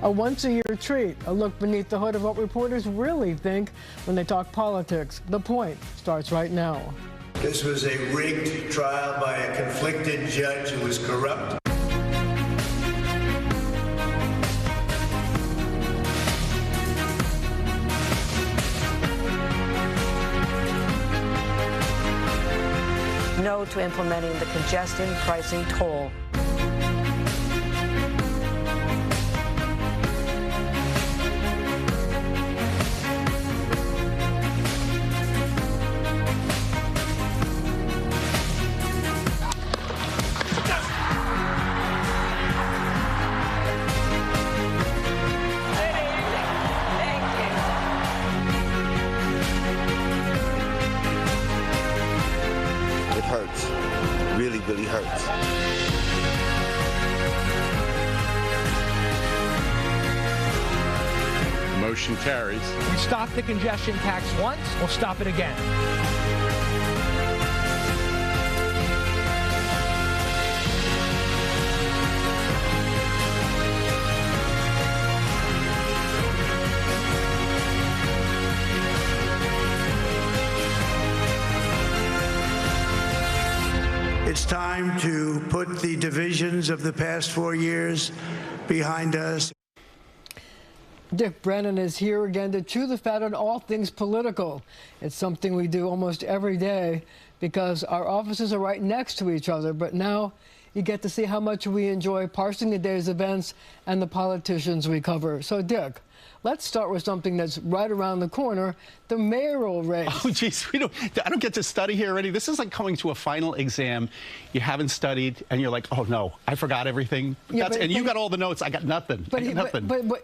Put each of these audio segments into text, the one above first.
A once-a-year treat, a look beneath the hood of what reporters really think when they talk politics. The Point starts right now. This was a rigged trial by a conflicted judge who was corrupt. No to implementing the congestion pricing toll. Hurts. Really, really hurts. Motion carries. We stop the congestion tax once, we'll stop it again. It's time to put the divisions of the past 4 years behind us. Dick Brennan is here again to chew the fat on all things political. It's something we do almost every day because our offices are right next to each other, but now you get to see how much we enjoy parsing the day's events and the politicians we cover. So, Dick, let's start with something that's right around the corner, the mayoral race. Oh, geez, I don't get to study here already. This is like coming to a final exam. You haven't studied, and you're like, oh, no, I forgot everything. Yeah, and you got all the notes. I got nothing. But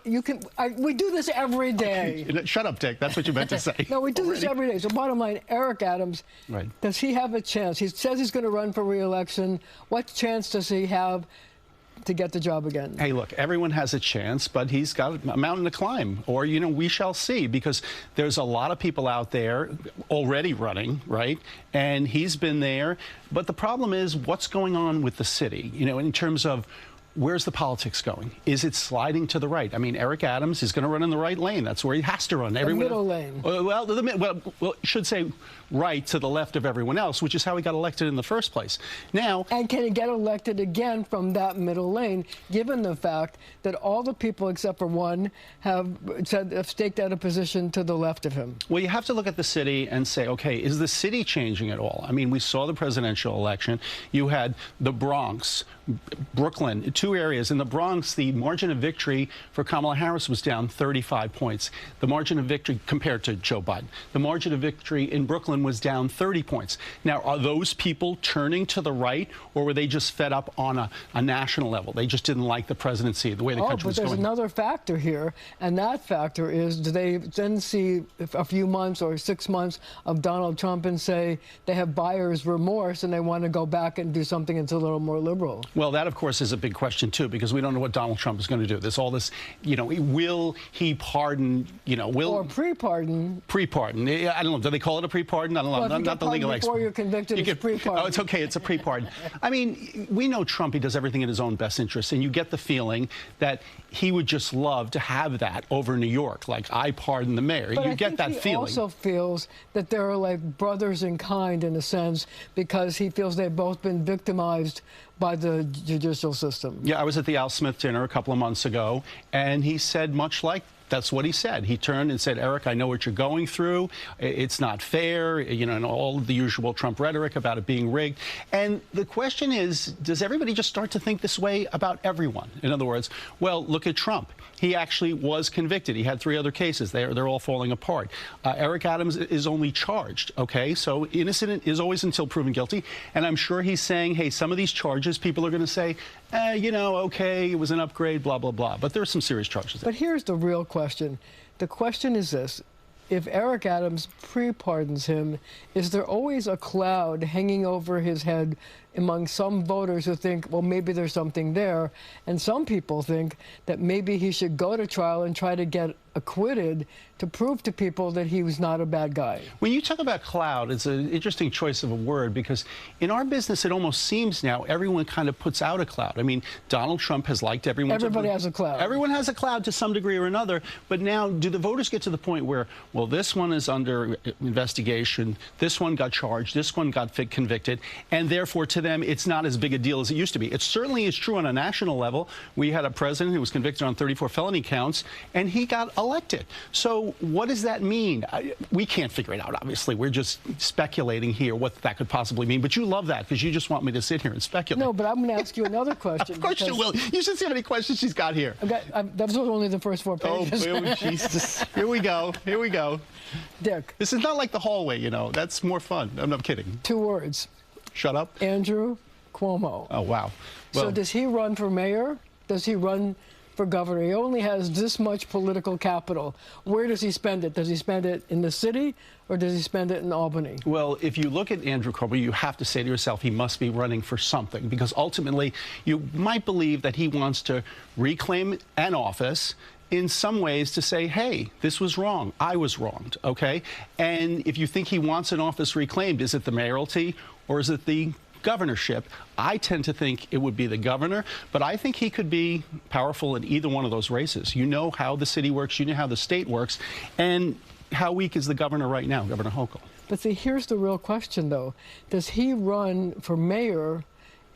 you can. We do this every day. Okay. Shut up, Dick. That's what you meant to say. No, we do this every day. So bottom line, Eric Adams, right. Does he have a chance? He says he's going to run for re-election. What chance does he have to get the job again? Hey, look, everyone has a chance, but he's got a mountain to climb, or, you know, we shall see, because there's a lot of people out there already running, right? And he's been there. But the problem is what's going on with the city, you know, in terms of where's the politics going? Is it sliding to the right? I mean, Eric Adams is going to run in the right lane. That's where he has to run. The middle lane. Well, should say right to the left of everyone else, which is how he got elected in the first place. Now, and can he get elected again from that middle lane, given the fact that all the people except for one have staked out a position to the left of him? Well, you have to look at the city and say, okay, is the city changing at all? I mean, we saw the presidential election. You had the Bronx, Brooklyn, two areas. In the Bronx, the margin of victory for Kamala Harris was down 35 points. The margin of victory compared to Joe Biden. The margin of victory in Brooklyn was down 30 points. Now, are those people turning to the right, or were they just fed up on a national level? They just didn't like the presidency, the way the country was going. But there's another factor here, and that factor is, do they then see a few months or 6 months of Donald Trump and say they have buyer's remorse and they want to go back and do something that's a little more liberal? Well, that, of course, is a big question, too, because we don't know what Donald Trump is going to do. There's all this, you know, will he pardon, you know, will... Or pre-pardon. Pre-pardon. I don't know. Do they call it a pre-pardon? I don't know. Well, I'm not the legal expert. Before you're convicted, it's pre-pardon. Oh, it's okay. It's a pre-pardon. I mean, we know Trump, he does everything in his own best interest, and you get the feeling that he would just love to have that over New York, like, I pardon the mayor. But you get that feeling. He also feels that they're like brothers in kind, in a sense, because he feels they've both been victimized by the judicial system. Yeah, I was at the Al Smith dinner a couple of months ago, and he said much like that's what he said. He turned and said, Eric, I know what you're going through. It's not fair, you know, and all of the usual Trump rhetoric about it being rigged. And the question is, does everybody just start to think this way about everyone? In other words, well, look at Trump. He actually was convicted. He had 3 other cases. They're all falling apart. Eric Adams is only charged, okay? So innocent is always until proven guilty. And I'm sure he's saying, hey, some of these charges, people are going to say, you know, okay, it was an upgrade, blah, blah, blah. But there are some serious charges there. But here's the real question. The question is this. If Eric Adams pre-pardons him, is there always a cloud hanging over his head among some voters who think, well, maybe there's something there. And some people think that maybe he should go to trial and try to get acquitted to prove to people that he was not a bad guy. When you talk about cloud, it's an interesting choice of a word, because in our business, it almost seems now everyone kind of puts out a cloud. I mean, Donald Trump has liked everyone. Everybody has a cloud. Everyone has a cloud to some degree or another. But now, do the voters get to the point where, well, this one is under investigation, this one got charged, this one got convicted, and therefore to them it's not as big a deal as it used to be? It certainly is true on a national level. We had a president who was convicted on 34 felony counts, and he got elected. So what does that mean? We can't figure it out, obviously. We're just speculating here what that could possibly mean. But you love that because you just want me to sit here and speculate. No, but I'm going to ask you another question. Of course you will. You should see how many questions she's got here. That was only the first 4 pages. Oh, Jesus. Here we go. Here we go. Dick. This is not like the hallway, you know. That's more fun. I'm not kidding. 2 words. Shut up. Andrew Cuomo. Oh, wow. Well, so does he run for mayor? Does he run for governor? He only has this much political capital. Where does he spend it? Does he spend it in the city, or does he spend it in Albany? Well, if you look at Andrew Cuomo, you have to say to yourself, he must be running for something, because ultimately you might believe that he wants to reclaim an office in some ways to say, hey, this was wrong. I was wronged, okay? And if you think he wants an office reclaimed, is it the mayoralty or is it the governorship? I tend to think it would be the governor, but I think he could be powerful in either one of those races. You know how the city works, you know how the state works, and how weak is the governor right now, Governor Hochul? But see, here's the real question, though. Does he run for mayor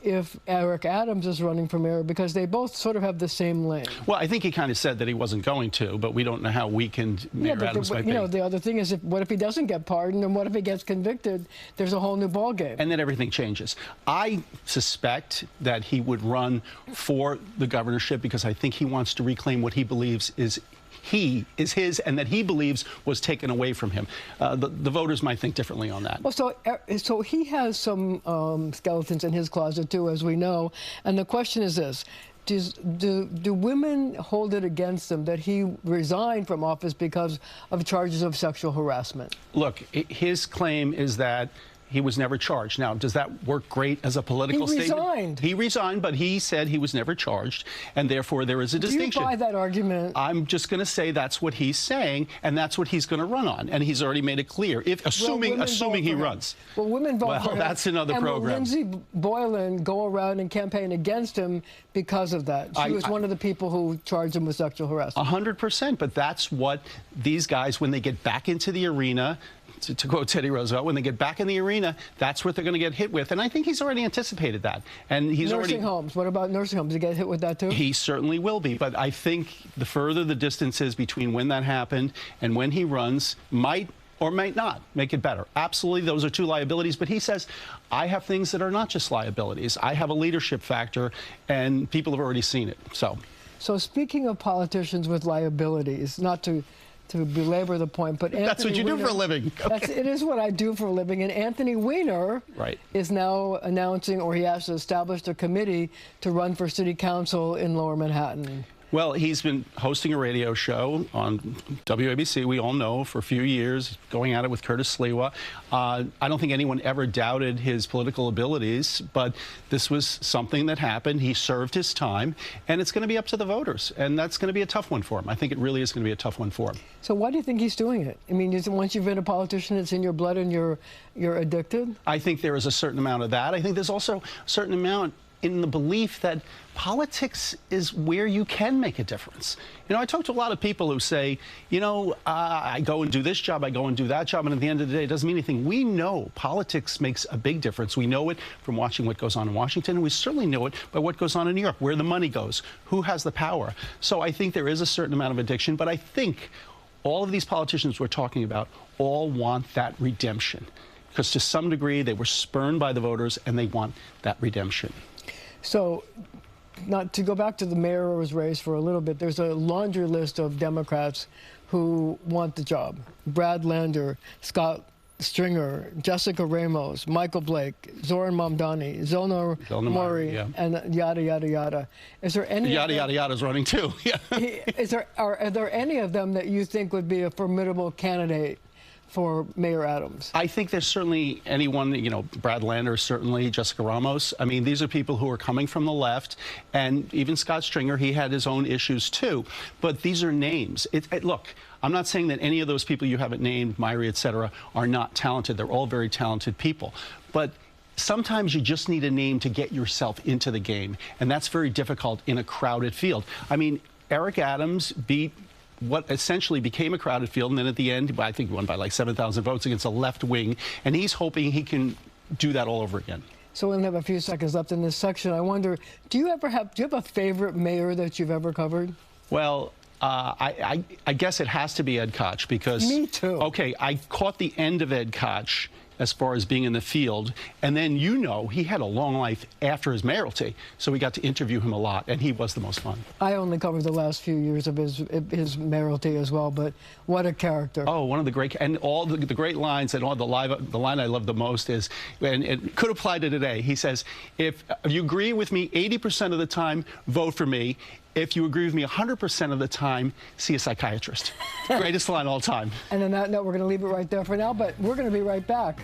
if Eric Adams is running for mayor, because they both sort of have the same lane? Well, I think he kind of said that he wasn't going to, but we don't know how weakened Mayor Adams might be. You know, the other thing is, what if he doesn't get pardoned, and what if he gets convicted? There's a whole new ballgame. And then everything changes. I suspect that he would run for the governorship because I think he wants to reclaim what he believes is his, and that he believes was taken away from him. The voters might think differently on that. Well, so he has some skeletons in his closet too, as we know. And the question is this: do women hold it against him that he resigned from office because of charges of sexual harassment? Look, his claim is that he was never charged. Now, does that work great as a political statement? He resigned. He resigned, but he said he was never charged, and therefore there is a distinction. Do you buy that argument? I'm just going to say that's what he's saying, and that's what he's going to run on, and he's already made it clear. Assuming he runs. Well, women vote for him. Well, that's another program. Will Lindsey Boylan go around and campaign against him because of that? She was one of the people who charged him with sexual harassment. 100%, but that's what these guys, when they get back into the arena, to quote Teddy Roosevelt, when they get back in the arena, that's what they're going to get hit with. And I think he's already anticipated that. And he's nursing homes. What about nursing homes? Does he get hit with that too? He certainly will be. But I think the further the distance is between when that happened and when he runs might or might not make it better. Absolutely, those are 2 liabilities. But he says, I have things that are not just liabilities. I have a leadership factor, and people have already seen it. So speaking of politicians with liabilities, not to belabor the point, but Anthony that's what you do for a living. Okay. It is what I do for a living. And Anthony Weiner is now announcing, or he has established a committee to run for city council in Lower Manhattan. Well, he's been hosting a radio show on WABC, we all know, for a few years, going at it with Curtis Sliwa. I don't think anyone ever doubted his political abilities, but this was something that happened. He served his time, and it's going to be up to the voters, and that's going to be a tough one for him. I think it really is going to be a tough one for him. So why do you think he's doing it? I mean, once you've been a politician, it's in your blood and you're addicted? I think there is a certain amount of that. I think there's also a certain amount in the belief that politics is where you can make a difference. You know, I talk to a lot of people who say, you know, I go and do this job, I go and do that job, and at the end of the day, it doesn't mean anything. We know politics makes a big difference. We know it from watching what goes on in Washington, and we certainly know it by what goes on in New York, where the money goes, who has the power. So I think there is a certain amount of addiction, but I think all of these politicians we're talking about all want that redemption, because to some degree they were spurned by the voters, and they want that redemption. So, not to go back to the mayor's race for a little bit, there's a laundry list of Democrats who want the job. Brad Lander, Scott Stringer, Jessica Ramos, Michael Blake, Zoran Mamdani, Zona Mori, and yada, yada, yada. Is there any... Yada, yada, yada's running too. Yeah. Are there any of them that you think would be a formidable candidate for Mayor Adams? I think there's certainly anyone, you know, Brad Lander, certainly Jessica Ramos. I mean, these are people who are coming from the left, and even Scott Stringer, he had his own issues too. But these are names. Look, I'm not saying that any of those people you haven't named, Myrie, et cetera, are not talented. They're all very talented people. But sometimes you just need a name to get yourself into the game, and that's very difficult in a crowded field. I mean, Eric Adams beat what essentially became a crowded field, and then at the end, I think he won by like 7,000 votes against a left wing, and he's hoping he can do that all over again. So we only have a few seconds left in this section. I wonder, do you have a favorite mayor that you've ever covered? Well, I guess it has to be Ed Koch, because... Me too. Okay, I caught the end of Ed Koch as far as being in the field, and then, you know, he had a long life after his mayoralty, so we got to interview him a lot, and he was the most fun. I only covered the last few years of his mayoralty as well, but what a character. Oh, one of the great, and all the great lines, and all the line I love the most is, and it could apply to today, he says, if you agree with me 80% of the time, vote for me. If you agree with me 100% of the time, see a psychiatrist. Greatest line all time. And on that note, we're going to leave it right there for now, but we're going to be right back.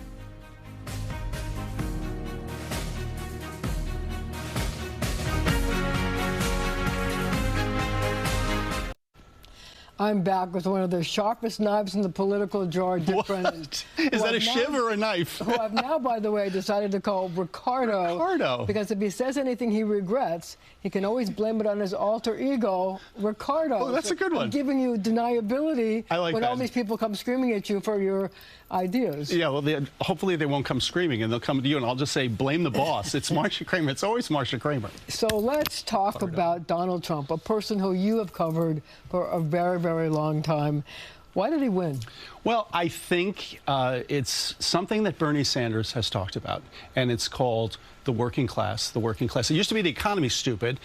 I'm back with one of the sharpest knives in the political drawer, Dick Brennan. Is that a shiv or a knife? Who I've now, by the way, decided to call Ricardo. Ricardo. Because if he says anything he regrets, he can always blame it on his alter ego, Ricardo. Oh, that's a good one. I'm giving you deniability I like when that. all these people come screaming at you for your ideas. Yeah, well, hopefully they won't come screaming, and they'll come to you, and I'll just say, blame the boss. It's Marcia Kramer. It's always Marcia Kramer. So let's talk about Donald Trump, a person who you have covered for a very, very long time. Why did he win? Well, I think it's something that Bernie Sanders has talked about, and it's called the working class. The working class. It used to be the economy, stupid.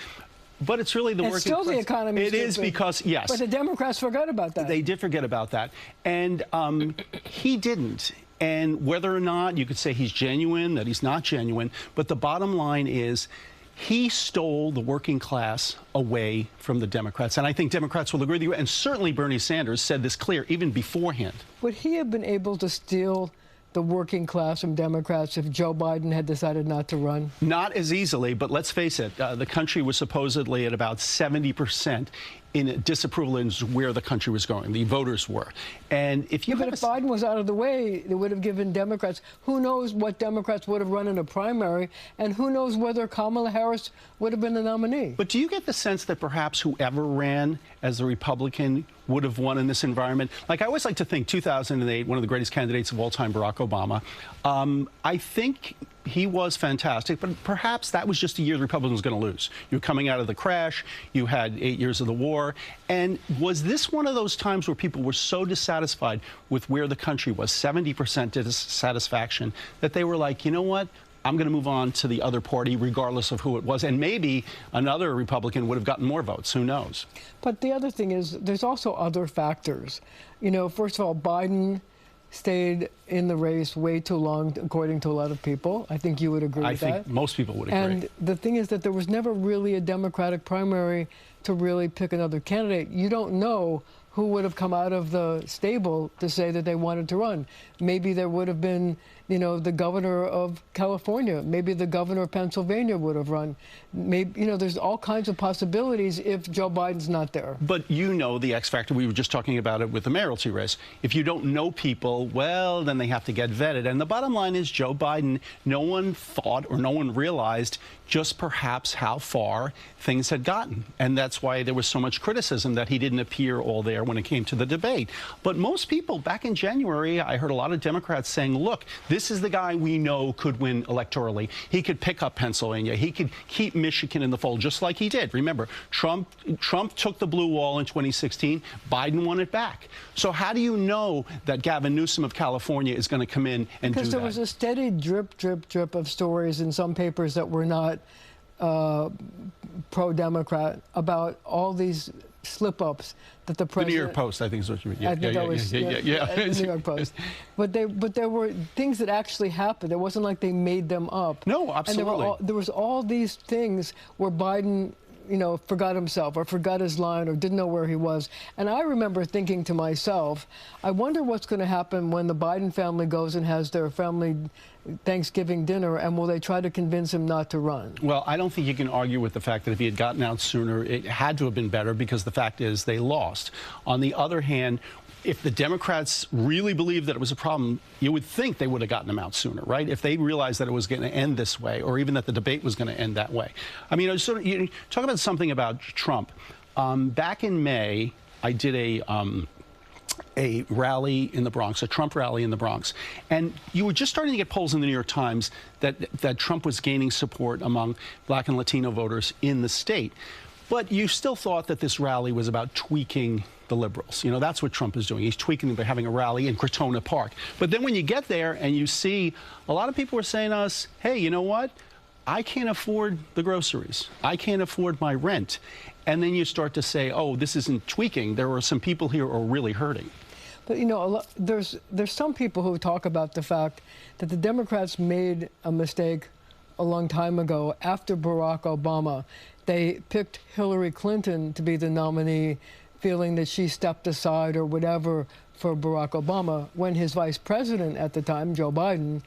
But it's really the working class. It's still the economy. It is, because, yes. But the Democrats forgot about that. They did forget about that. And he didn't. And whether or not you could say he's genuine, that he's not genuine, but the bottom line is he stole the working class away from the Democrats. And I think Democrats will agree with you. And certainly Bernie Sanders said this clear even beforehand. Would he have been able to steal the working class from Democrats if Joe Biden had decided not to run? Not as easily, but let's face it, the country was supposedly at about 70% in disapproval in where the country was going. The voters were. And if you but if Biden was out of the way, it would have given Democrats, who knows what Democrats would have run in a primary, and who knows whether Kamala Harris would have been the nominee. But do you get the sense that perhaps whoever ran as a Republican would have won in this environment? Like, I always like to think 2008, one of the greatest candidates of all time, Barack Obama. I think he was fantastic, but perhaps that was just a year the Republicans were going to lose. You were coming out of the crash. You had 8 years of the war. And was this one of those times where people were so dissatisfied with where the country was, 70% dissatisfaction, that they were like, you know what? I'm going to move on to the other party, regardless of who it was. And maybe another Republican would have gotten more votes. Who knows? But the other thing is, there's also other factors. You know, first of all, Biden stayed in the race way too long, according to a lot of people. I think you would agree with that. I think most people would agree. And the thing is that there was never really a Democratic primary to really pick another candidate. You don't know who would have come out of the stable to say that they wanted to run. Maybe there would have been, you know, the governor of California. Maybe the governor of Pennsylvania would have run. Maybe, you know, there's all kinds of possibilities if Joe Biden's not there. But you know the X factor. We were just talking about it with the mayoralty race. If you don't know people, well, then they have to get vetted. And the bottom line is Joe Biden, no one thought or no one realized just perhaps how far things had gotten. And that's why there was so much criticism that he didn't appear all there when it came to the debate. But most people back in January, I heard a lot of Democrats saying, look, this is the guy we know could win electorally. He could pick up Pennsylvania. He could keep Michigan in the fold, just like he did. Remember, Trump took the blue wall in 2016. Biden won it back. So how do you know that Gavin Newsom of California is going to come in and do that? Because there was a steady drip, drip, drip of stories in some papers that were not pro-Democrat about all these slip-ups that the president... The New York Post, I think is what you mean. Yeah, the New York Post. But there were things that actually happened. It wasn't like they made them up. No, absolutely. And there was all these things where Biden forgot himself or forgot his line or didn't know where he was. And I remember thinking to myself, I wonder what's going to happen when the Biden family goes and has their family Thanksgiving dinner, and will they try to convince him not to run? Well, I don't think you can argue with the fact that if he had gotten out sooner, it had to have been better, because the fact is they lost. On the other hand, if the Democrats really believed that it was a problem, you would think they would have gotten him out sooner, right? If they realized that it was going to end this way, or even that the debate was going to end that way. I mean, you talk about something about Trump. Back in May, I did a rally in the Bronx, a Trump rally in the Bronx. And you were just starting to get polls in the New York Times that Trump was gaining support among Black and Latino voters in the state. But you still thought that this rally was about tweaking the liberals. You know, that's what Trump is doing. He's tweaking them by having a rally in Crotona Park. But then when you get there and you see a lot of people are saying to us, hey, you know what? I can't afford the groceries. I can't afford my rent. And then you start to say, oh, this isn't tweaking. There are some people here who are really hurting. But, there's some people who talk about the fact that the Democrats made a mistake a long time ago. After Barack Obama, they picked Hillary Clinton to be the nominee, feeling that she stepped aside or whatever for Barack Obama, when his vice president at the time, Joe Biden,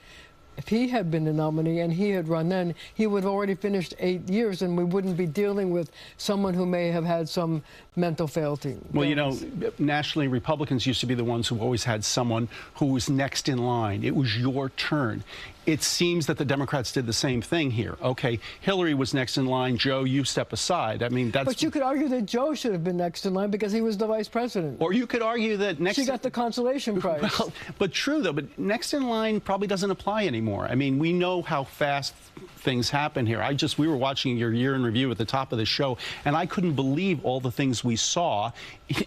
if he had been the nominee and he had run then, he would have already finished 8 years, and we wouldn't be dealing with someone who may have had some mental failure. Well, nationally, Republicans used to be the ones who always had someone who was next in line. It was your turn. It seems that the Democrats did the same thing here. Okay, Hillary was next in line. Joe, you step aside. I mean, that's... But you could argue that Joe should have been next in line because he was the vice president. Or you could argue that next... She got the consolation prize. Well, but true, though. But next in line probably doesn't apply anymore. I mean, we know how fast things happen here. We were watching your year in review at the top of the show, and I couldn't believe all the things we saw,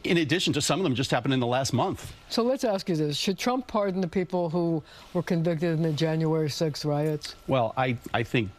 in addition to some of them just happened in the last month. So let's ask you this. Should Trump pardon the people who were convicted in the January 6th riots? Well, I think,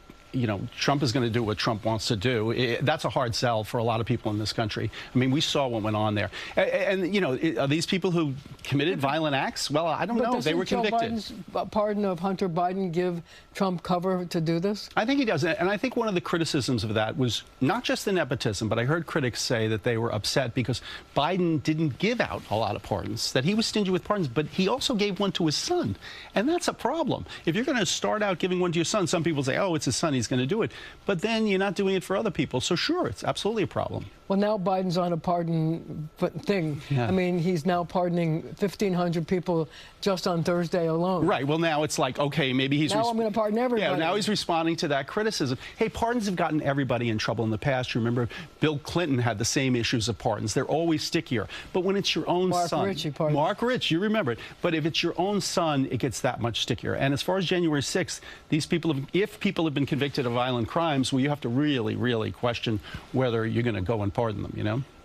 Trump is going to do what Trump wants to do. That's a hard sell for a lot of people in this country. I mean, we saw what went on there. And are these people who committed violent acts? Well, I don't know. They were convicted. Doesn't Joe Biden's pardon of Hunter Biden give Trump cover to do this? I think he does. And I think one of the criticisms of that was not just the nepotism, but I heard critics say that they were upset because Biden didn't give out a lot of pardons, that he was stingy with pardons, but he also gave one to his son. And that's a problem. If you're going to start out giving one to your son, some people say, oh, it's his son, he's going to do it. But then you're not doing it for other people. So sure, it's absolutely a problem. Well, now Biden's on a pardon thing. Yeah. I mean, he's now pardoning 1,500 people just on Thursday alone. Right. Well, now it's like, okay, maybe he's... Now I'm going to pardon everybody. Yeah, now he's responding to that criticism. Hey, pardons have gotten everybody in trouble in the past. You remember Bill Clinton had the same issues of pardons. They're always stickier. But when it's your own son... Mark Ritchie pardon. Mark Ritchie, you remember it. But if it's your own son, it gets that much stickier. And as far as January 6th, these people, if people have been convicted of violent crimes, well, you have to really, really question whether you're going to go and pardon them,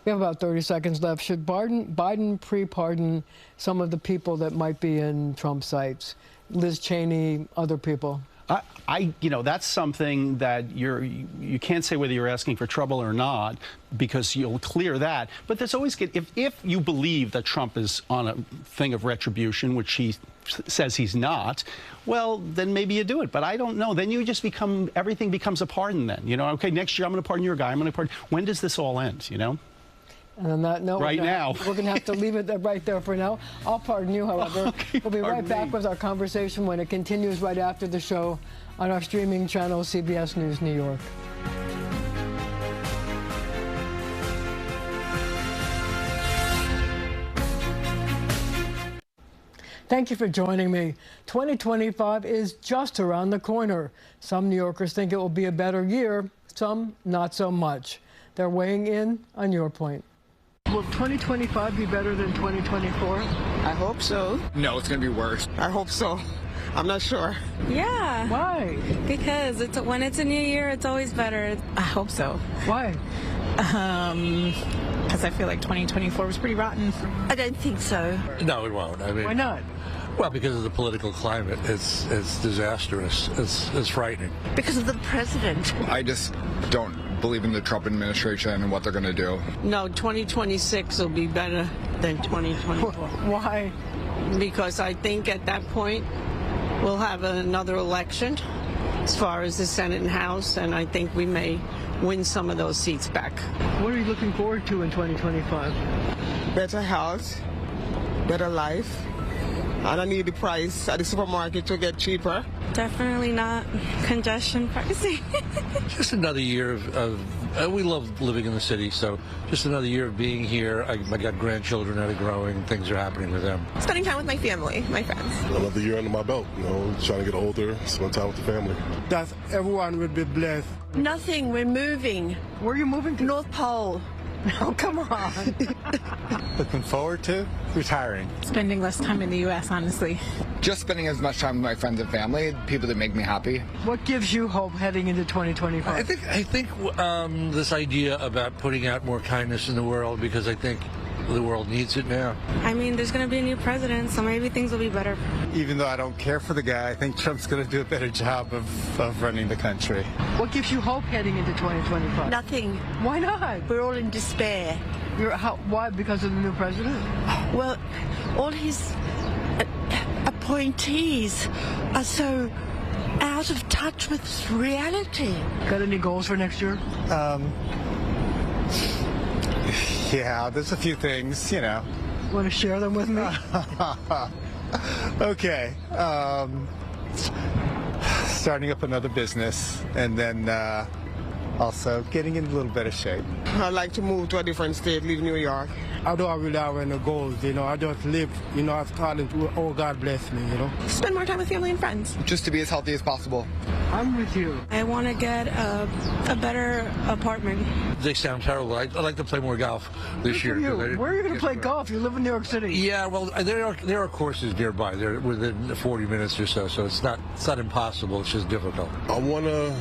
We have about 30 seconds left. Should Biden pre-pardon some of the people that might be in Trump's sights? Liz Cheney, other people? That's something that you can't say whether you're asking for trouble or not, because you'll clear that. But there's always, if you believe that Trump is on a thing of retribution, which he says he's not, well, then maybe you do it. But I don't know. Then you just everything becomes a pardon then. Okay, next year I'm going to pardon your guy. I'm going to pardon. When does this all end, And on that note, right now, we're going to have to leave it right there for now. I'll pardon you, however. Okay, we'll be right back with our conversation when it continues right after the show on our streaming channel, CBS News New York. Thank you for joining me. 2025 is just around the corner. Some New Yorkers think it will be a better year, some not so much. They're weighing in on your point. Will 2025 be better than 2024? I hope so. No, it's going to be worse. I hope so. I'm not sure. Yeah. Why? Because when it's a new year, it's always better. I hope so. Why? Because I feel like 2024 was pretty rotten. I don't think so. No, it won't. I mean, why not? Well, because of the political climate. It's disastrous. It's frightening. Because of the president. I just don't believe in the Trump administration and what they're going to do. No, 2026 will be better than 2024. Why? Because I think at that point we'll have another election as far as the Senate and House, and I think we may win some of those seats back. What are you looking forward to in 2025? Better health, better life. I don't need the price at the supermarket to get cheaper. Definitely not congestion pricing. Just another year of we love living in the city, so just another year of being here. I got grandchildren that are growing. Things are happening with them. Spending time with my family, my friends. Another year under my belt, trying to get older, spend time with the family. That everyone will be blessed. Nothing, we're moving. Where are you moving to? North Pole. Oh, come on. Looking forward to retiring. Spending less time in the U.S., honestly. Just spending as much time with my friends and family, people that make me happy. What gives you hope heading into 2025? I think this idea about putting out more kindness in the world, because I think the world needs it now. I mean, there's going to be a new president, so maybe things will be better. Even though I don't care for the guy, I think Trump's going to do a better job of running the country. What gives you hope heading into 2025? Nothing. Why not? We're all in despair. Why? Because of the new president? Well, all his appointees are so out of touch with reality. Got any goals for next year? Yeah, there's a few things, Want to share them with me? Okay. Starting up another business, and then also getting in a little better shape. I'd like to move to a different state, leave New York. I don't really have any goals, I just live, according to, oh, God bless me, Spend more time with family and friends. Just to be as healthy as possible. I'm with you. I want to get a better apartment. They sound terrible. I'd like to play more golf this year. Where are you going to play golf? You live in New York City. Yeah, well, there are courses nearby. They're within 40 minutes or so, so it's not impossible. It's just difficult. I want to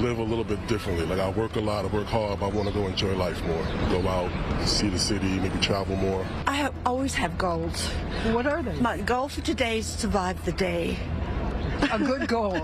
live a little bit differently. Like, I work a lot, I work hard, but I want to go enjoy life more. Go out, see the city, maybe travel more. I always have goals. What are they? My goal for today is to survive the day. A good goal.